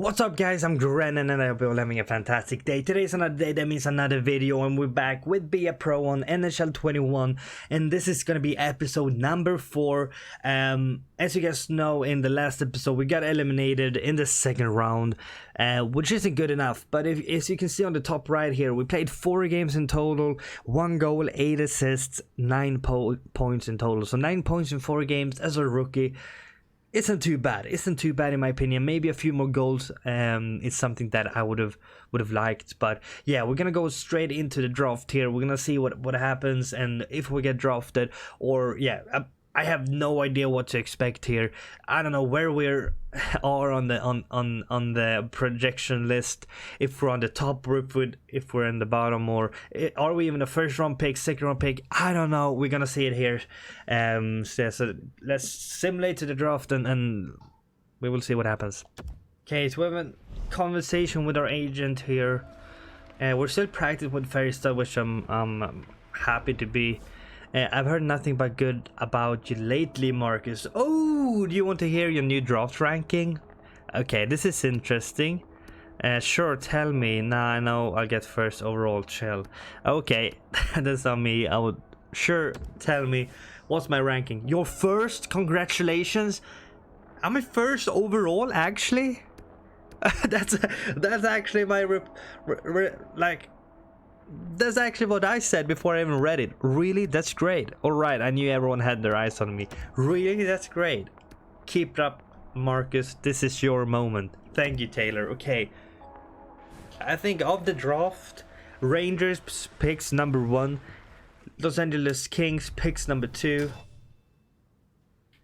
What's up guys, I'm Grennan and I hope you're all having a fantastic day. Today's another day, that means another video, and we're back with Be a Pro on NHL21, and this is gonna be episode number 4. As you guys know, in the last episode we got eliminated in the second round, which isn't good enough, but as you can see on the top right here, we played 4 games in total, 1 goal, 8 assists, 9 points in total. So 9 points in 4 games as a rookie. Isn't too bad in my opinion. Maybe a few more goals is something that I would have liked, but yeah, we're gonna go straight into the draft here. We're gonna see what happens and if we get drafted, or yeah, I have no idea what to expect here. I don't know where we're are on the projection list, if we're on the top or if we're in the bottom, or are we even a first round pick, second round pick? I don't know. We're gonna see it here. So let's simulate to the draft and we will see what happens. Okay, so we have a conversation with our agent here. We're still practicing with Ferrystad, which I'm happy to be. I've heard nothing but good about you lately, Marcus. Oh, do you want to hear your new draft ranking? Okay, this is interesting. Sure, tell me. Nah, I know I'll get first overall, chill. Okay, that's on me. I would sure tell me what's my ranking. Your first? Congratulations. I'm a first overall, actually. that's actually my that's actually what I said before I even read it. Really? That's great. Alright, I knew everyone had their eyes on me. Really? That's great. Keep it up, Marcus. This is your moment. Thank you, Taylor. Okay. I think of the draft, Rangers picks number 1. Los Angeles Kings picks number 2.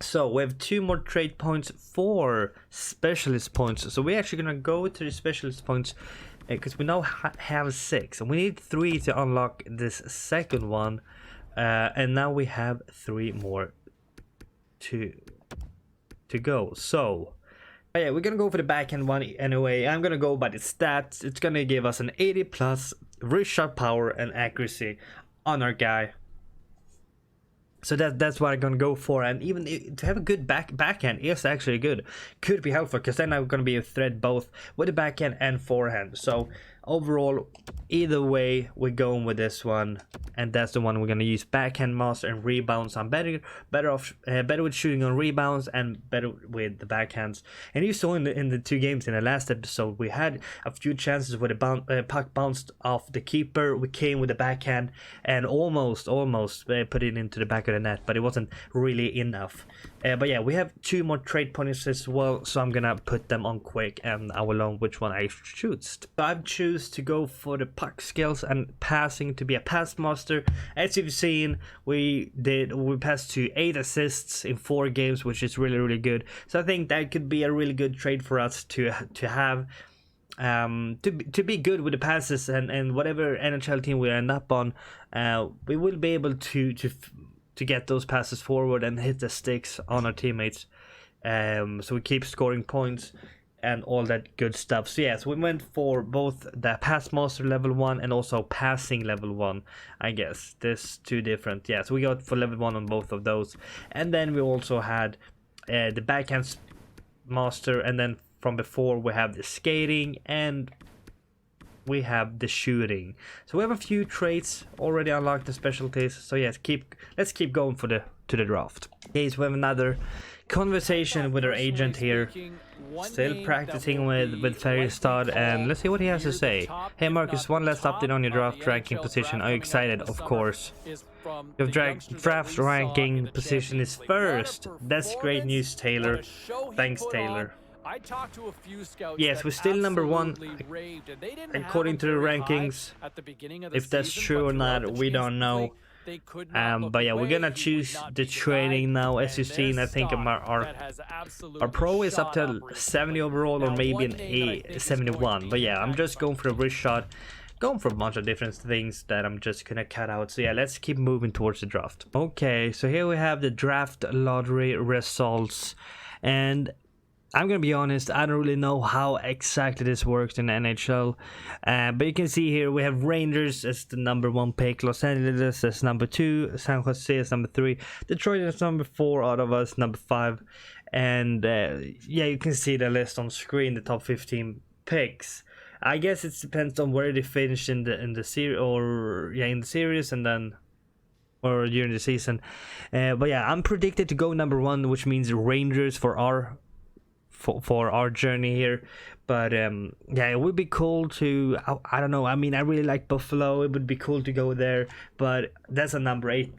So we have 2 more trade points, 4 specialist points. So we're actually gonna go to the specialist points, because we now have 6 and we need 3 to unlock this second one, and now we have 3 more to go. So yeah, we're gonna go for the backhand one anyway. I'm gonna go by the stats. It's gonna give us an 80 plus wrist shot power and accuracy on our guy. So that's what I'm gonna go for, and even to have a good backhand is actually good. Could be helpful, because then I'm gonna be a threat both with the backhand and forehand. So overall, either way, we're going with this one, and that's the one we're gonna use. Backhand master and rebounds. I'm better with shooting on rebounds and better with the backhands. And you saw in the 2 games in the last episode, we had a few chances where the puck bounced off the keeper. We came with the backhand and almost put it into the back of the net, but it wasn't really enough. But yeah, we have 2 more trade points as well, so I'm gonna put them on quick, and I will learn which one I choose. So I choose to go for the puck skills and passing to be a pass master. As you've seen, we passed to 8 assists in 4 games, which is really good. So I think that could be a really good trade for us to have, to be good with the passes, and whatever NHL team we end up on, we will be able to get those passes forward and hit the sticks on our teammates, so we keep scoring points and all that good stuff. So yes, we went for both the pass master level 1 and also passing level 1. I guess there's 2 different. Yeah, so we got for level 1 on both of those, and then we also had the backhand master, and then from before we have the skating and we have the shooting. So we have a few traits already unlocked, the specialties. So yes, let's keep going to the draft. Okay, so we have another conversation with our agent here. Still practicing with Ferrystad, and let's see what he has to say. Hey Marcus, one last update on your draft ranking position. Are you excited? Of course. Your draft ranking position is first. That's great news, Taylor. Thanks, Taylor. I talked to a few scouts. Yes, we're still number 1 according to the rankings. If that's true or not, we don't know. But yeah, we're gonna choose the training now. As you've seen, I think our pro is up to 70 overall, or maybe an 71. But yeah, I'm just going for a wrist shot, going for a bunch of different things that I'm just gonna cut out. So yeah, let's keep moving towards the draft. Okay, so here we have the draft lottery results, and I'm gonna be honest, I don't really know how exactly this works in the NHL, but you can see here we have Rangers as the number 1 pick, Los Angeles as number 2, San Jose as number 3, Detroit is number 4 out of us, number 5, and yeah, you can see the list on screen, the top 15 picks. I guess it depends on where they finish in the series, or yeah, in the series, and then or during the season. But yeah, I'm predicted to go number 1, which means Rangers for our journey here. But yeah, it would be cool to, I don't know, I mean, I really like Buffalo. It would be cool to go there, but that's a number 8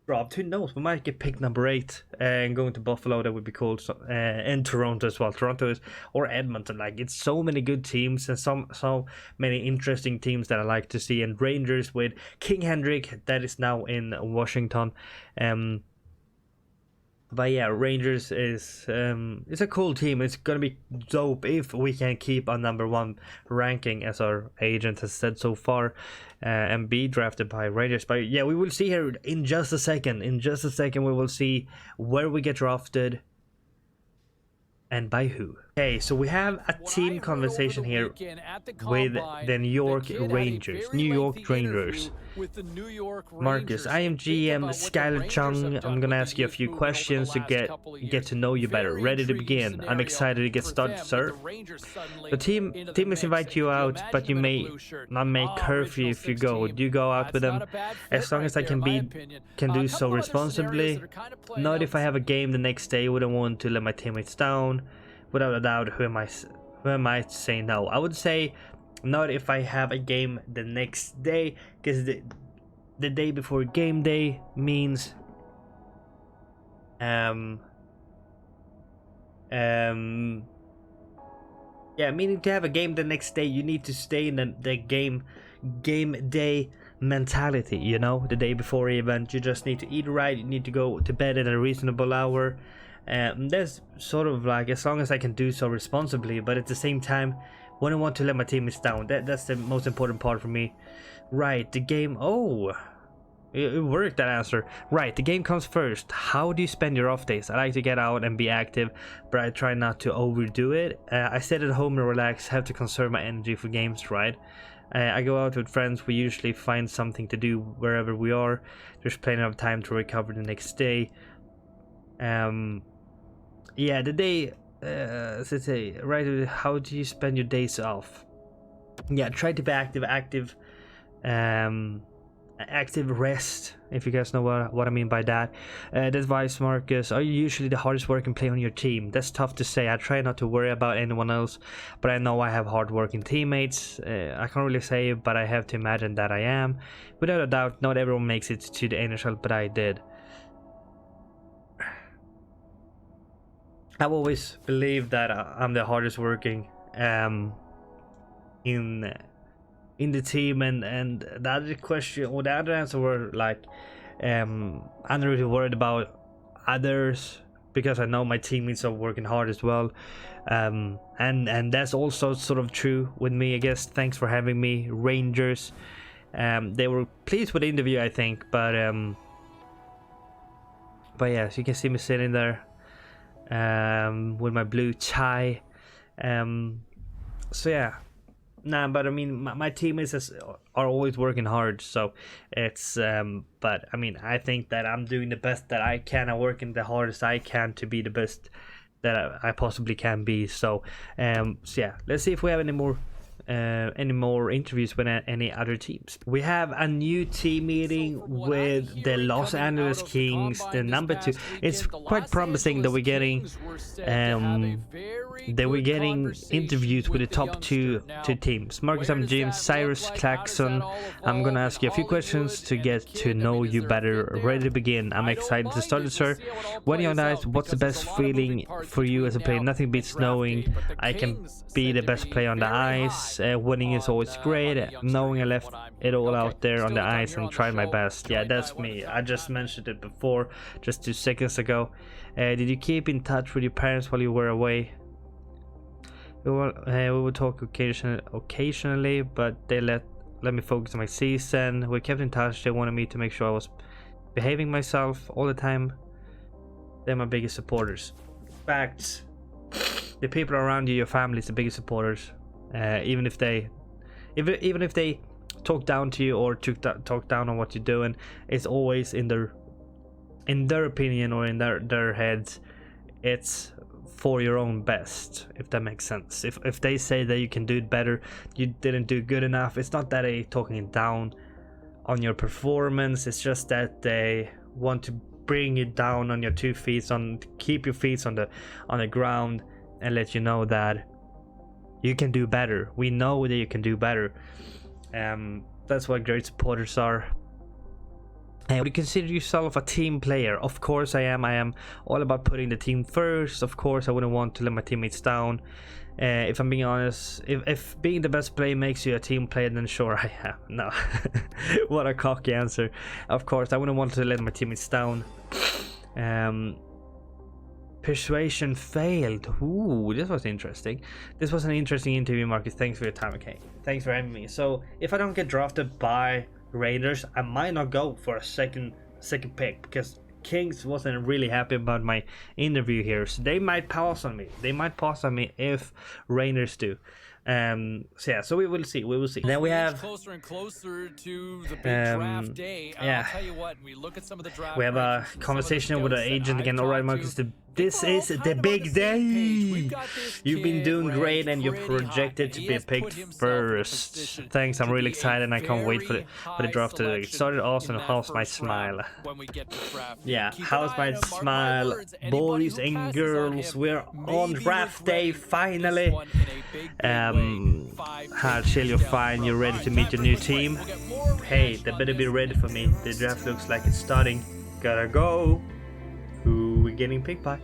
drop. Who knows, we might get picked number 8 and going to Buffalo. That would be cool. So, and Toronto as well. Toronto is, or Edmonton, like, it's so many good teams and so many interesting teams that I like to see. And Rangers with King Hendrick, that is now in Washington. But yeah, Rangers is it's a cool team. It's gonna be dope if we can keep a number 1 ranking, as our agent has said so far, and be drafted by Rangers. But yeah, we will see here in just a second. In just a second, we will see where we get drafted and by who. Okay, so we have a team conversation here with the New York Rangers. Marcus, I am GM Skylar Chung. I'm gonna ask you a few questions to get to know you better. Ready to begin? I'm excited to get started, sir. The team has invited you out, but you may not make curfew if you go. Do you go out with them? As long as I can do so responsibly. Not if I have a game the next day. Wouldn't want to let my teammates down. Without a doubt, who am I to say no? I would say not if I have a game the next day, because the day before game day means yeah, meaning to have a game the next day, you need to stay in the game day mentality, you know, the day before event. You just need to eat right, you need to go to bed at a reasonable hour. That's sort of like, as long as I can do so responsibly, but at the same time, when I want to let my teammates down, that's the most important part for me. Right, the game, it worked, that answer. Right, the game comes first. How do you spend your off days? I like to get out and be active, but I try not to overdo it. I sit at home and relax, have to conserve my energy for games, right? I go out with friends. We usually find something to do wherever we are. There's plenty of time to recover the next day. Yeah, the day, let's say, right, how do you spend your days off? Yeah, try to be active rest, if you guys know what I mean by that. Advice, Marcus, are you usually the hardest working player on your team? That's tough to say. I try not to worry about anyone else, but I know I have hard working teammates. I can't really say, but I have to imagine that I am. Without a doubt, not everyone makes it to the NHL, but I did. I've always believed that I'm the hardest working in the team, and the other question, or the other answer were like, I'm not really worried about others because I know my teammates are working hard as well, and that's also sort of true with me, I guess. Thanks for having me, Rangers. They were pleased with the interview, I think, but yeah, so you can see me sitting there with my blue tie. So yeah, but I mean, my teammates are always working hard, so it's but I mean, I think that I'm doing the best that I can. I'm working the hardest I can to be the best that I possibly can be. So so yeah, let's see if we have any more interviews with any other teams. We have a new team meeting with the Los Angeles Kings, the number 2. It's quite promising that we're getting interviews with the top two teams. Marcus, I'm James Cyrus Claxon. I'm gonna ask you a few questions to get to know you better. Ready to begin? I'm excited to start it, sir. When you're on ice, what's the best feeling for you as a player? Nothing beats knowing I can be the best player on the ice. Winning is always great. Knowing I left it all out there on the ice and tried my best. Yeah, that's me. I just mentioned it before, just 2 seconds ago. Did you keep in touch with your parents while you were away? We would talk occasionally, but they let me focus on my season. We kept in touch. They wanted me to make sure I was behaving myself all the time. They're my biggest supporters. Facts. The people around you, your family, is the biggest supporters. Even if they talk down to you or talk down on what you're doing, it's always in their opinion or in their heads. it's for your own best, if that makes sense. If they say that you can do it better, you didn't do good enough, it's not that they talking down on your performance, it's just that they want to bring you down on your 2 feet, on keep your feet on the ground, and let you know that you can do better. We know that you can do better. That's what great supporters are. And would you consider yourself a team player? Of course I am. I am all about putting the team first. Of course I wouldn't want to let my teammates down. If I'm being honest, if being the best player makes you a team player, then sure I am. No. What a cocky answer. Of course I wouldn't want to let my teammates down. Persuasion failed. Ooh, this was interesting. This was an interesting interview, Marcus. Thanks for your time. Okay, thanks for having me. So if I don't get drafted by Raiders, I might not go for a second pick, because Kings wasn't really happy about my interview here, so they might pass on me. They might pass on me if Raiders do. So yeah, so we will see. Then we have closer and closer to the big draft day. Yeah, I'll tell you what, we look at some of the draft. We have a conversation with the agent again. All right, Marcus, this is the big day. You've been doing great, and you're projected to be picked first. Thanks, I'm really excited, and I can't wait for the draft to get started. Awesome. How's my smile? Yeah, how's my smile, boys and girls? We're on draft day finally. Chill, you're fine. You're ready to meet your new team. Hey, they better be ready for me. The draft looks like it's starting. Gotta go. Who we getting picked by?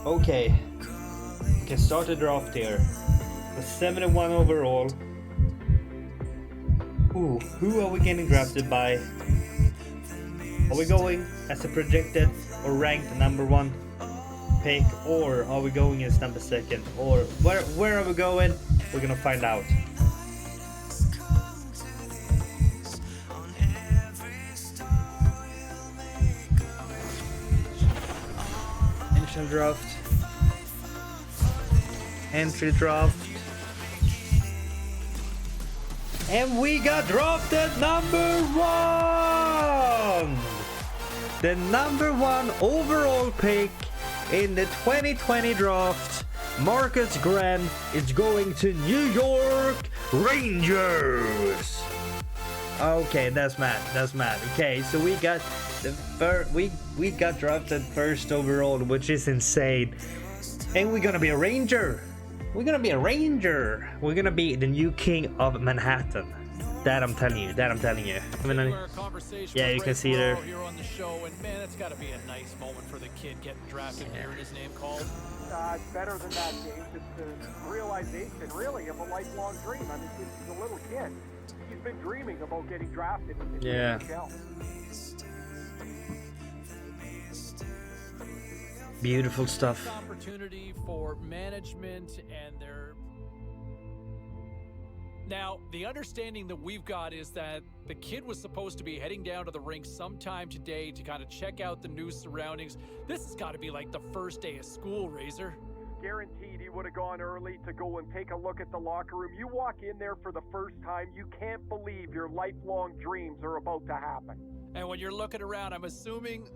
Okay, we can start the draft here. The 71 overall. Ooh, who are we getting drafted by? Are we going as a projected or ranked number 1 pick, or are we going as number 2nd, or where are we going? We're gonna find out. Initial draft. Entry draft. And we got drafted number 1! The number 1 overall pick in the 2020 draft, Marcus Grant, is going to New York Rangers. Okay, that's mad. Okay, so we got we got drafted first overall, which is insane. And we're gonna be a Ranger. We're gonna be the new king of Manhattan. That I'm telling you. Yeah, you can see there. Here on the show, and man, it's got to be a nice moment for the kid getting drafted and hearing his name called. It's better than that, James. It's the realization, really, of a lifelong dream. I mean, since he's a little kid, he's been dreaming about getting drafted in the NHL. Beautiful stuff. Opportunity for management and their. Now, the understanding that we've got is that the kid was supposed to be heading down to the rink sometime today to kind of check out the new surroundings. This has got to be like the first day of school, Razor. Guaranteed he would have gone early to go and take a look at the locker room. You walk in there for the first time, you can't believe your lifelong dreams are about to happen. And when you're looking around, I'm assuming,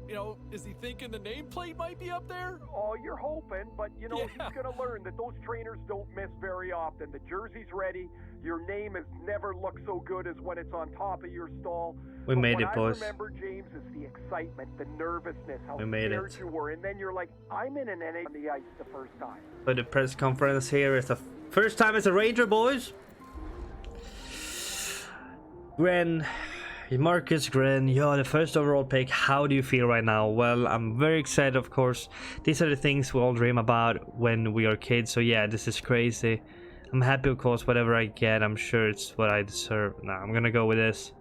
is he thinking the nameplate might be up there? Oh, you're hoping, but, he's going to learn that those trainers don't miss very often. The jersey's ready. Your name has never looked so good as when it's on top of your stall. We made it, boys. What I remember, James, is the excitement, the nervousness, how scared you were. And then you're like, I'm in an NHL on the ice the first time. But the press conference here is the first time as a Ranger, boys. Marcus Grant, you're the first overall pick. How do you feel right now? Well, I'm very excited, of course. These are the things we all dream about when we are kids. So yeah, this is crazy. I'm happy, of course. Whatever I get, I'm sure it's what I deserve. Nah, I'm gonna go with this.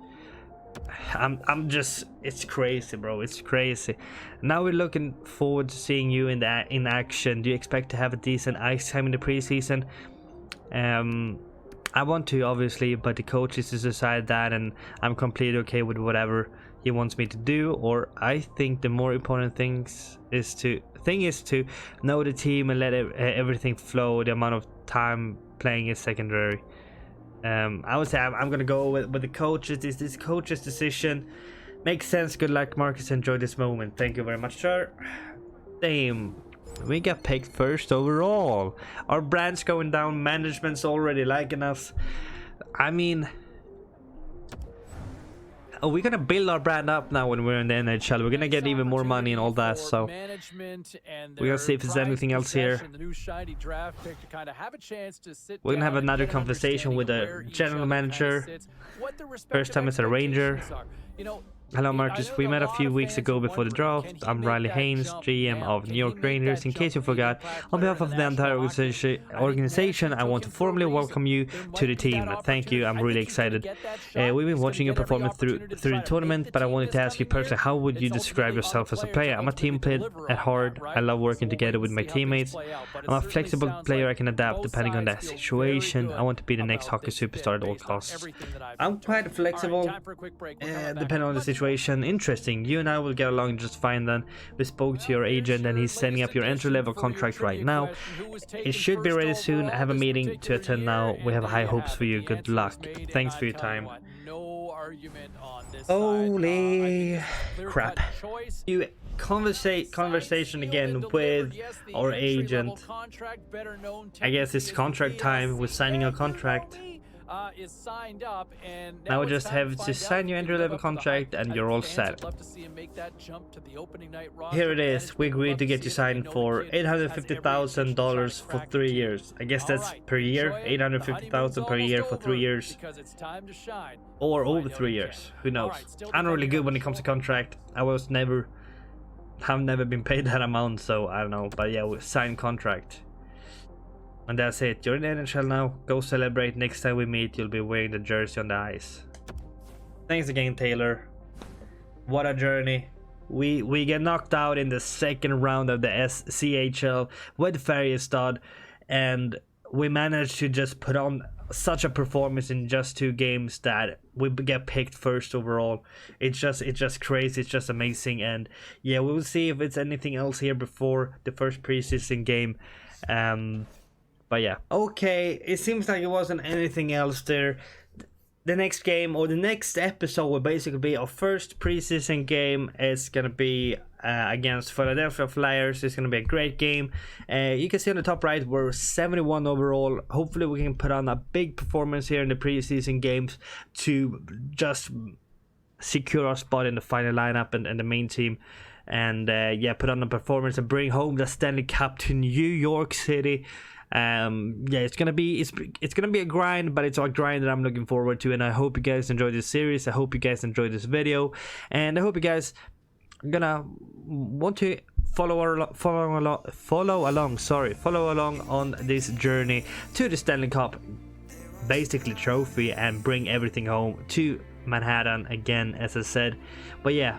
It's crazy, bro. It's crazy. Now we're looking forward to seeing you in action. Do you expect to have a decent ice time in the preseason? I want to, obviously, but the coaches has decided that, and I'm completely okay with whatever he wants me to do. Or I think the more important thing is to know the team and let everything flow. The amount of time playing is secondary. I would say I'm gonna go with the coaches. This coach's decision makes sense. Good luck, Marcus. Enjoy this moment. Thank you very much, sir. Damn, we got picked first overall. Our brand's going down. Management's already liking us. I mean, we're gonna build our brand up now when we're in the NHL. We're gonna get even more money and all that, so we're gonna see if there's anything else here. We're gonna have another conversation with the general manager. First time as a Ranger. Hello Marcus, we met a few weeks ago before the draft. I'm Riley Haynes, GM of New York Rangers. In case you forgot, on behalf of the entire organization, I want to formally welcome you to the team. Thank you, I'm really excited. We've been watching your performance through the tournament, but I wanted to ask you personally, how would you describe yourself as a player? I'm a team player at heart. I love working together with my teammates. I'm a flexible player. I can adapt depending on the situation. I want to be the next hockey superstar at all costs. I'm quite flexible, depending on the situation. Interesting. You and I will get along just fine then. We spoke to your agent and he's setting up your entry-level contract right now. It should be ready soon. I have a meeting to attend now. We have high hopes for you. Good luck. Thanks for your time. Holy crap. You conversation again with our agent. I guess it's contract time. We're signing a contract. Is signed up, and now we just have to sign your entry-level contract and you're all set. Here it is. We agreed to get you signed for $850,000 for 3 years. I guess that's per year. $850,000 per year for 3 years, or over 3 years. Who knows? I'm really good when it comes to contract. I've never been paid that amount, so I don't know. But yeah, we signed contract. And that's it. You're in the NHL now. Go celebrate. Next time we meet, you'll be wearing the jersey on the ice. Thanks again, Taylor. What a journey. We get knocked out in the second round of the CHL with Färjestad, and we managed to just put on such a performance in just 2 games that we get picked first overall. It's just crazy. It's just amazing. And yeah, we will see if it's anything else here before the first preseason game. But yeah, okay, it seems like it wasn't anything else there. The next game, or the next episode, will basically be our first preseason game. It's gonna be against Philadelphia Flyers. It's gonna be a great game. You can see on the top right, we're 71 overall. Hopefully we can put on a big performance here in the preseason games to just secure our spot in the final lineup and the main team. And yeah, put on a performance and bring home the Stanley Cup to New York City. Yeah, it's gonna be a grind, but it's a grind that I'm looking forward to, and I hope you guys enjoyed this series. I hope you guys enjoyed this video, and I hope you guys gonna want to follow along on this journey to the Stanley Cup, basically trophy, and bring everything home to Manhattan again, as I said. But yeah,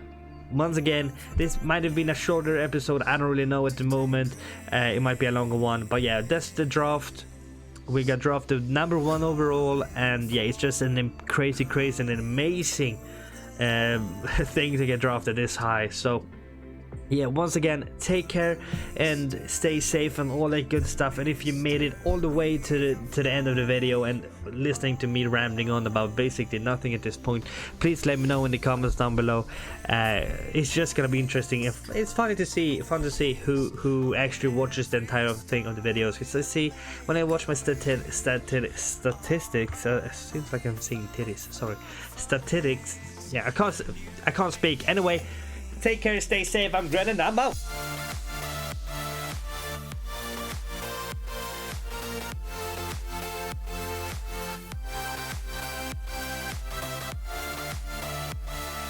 once again, this might have been a shorter episode. I don't really know at the moment. It might be a longer one, but yeah, that's the draft. We got drafted #1 overall, and yeah, it's just an crazy and an amazing thing to get drafted this high. So yeah, once again, take care and stay safe and all that good stuff. And if you made it all the way to the end of the video and listening to me rambling on about basically nothing at this point, please let me know in the comments down below. It's just gonna be interesting. It's funny to see who actually watches the entire thing of the videos, because I see when I watch my statistics, it seems like I'm seeing titties, sorry, statistics. Yeah, I can't speak. Anyway, take care, stay safe. I'm Gren and I'm out.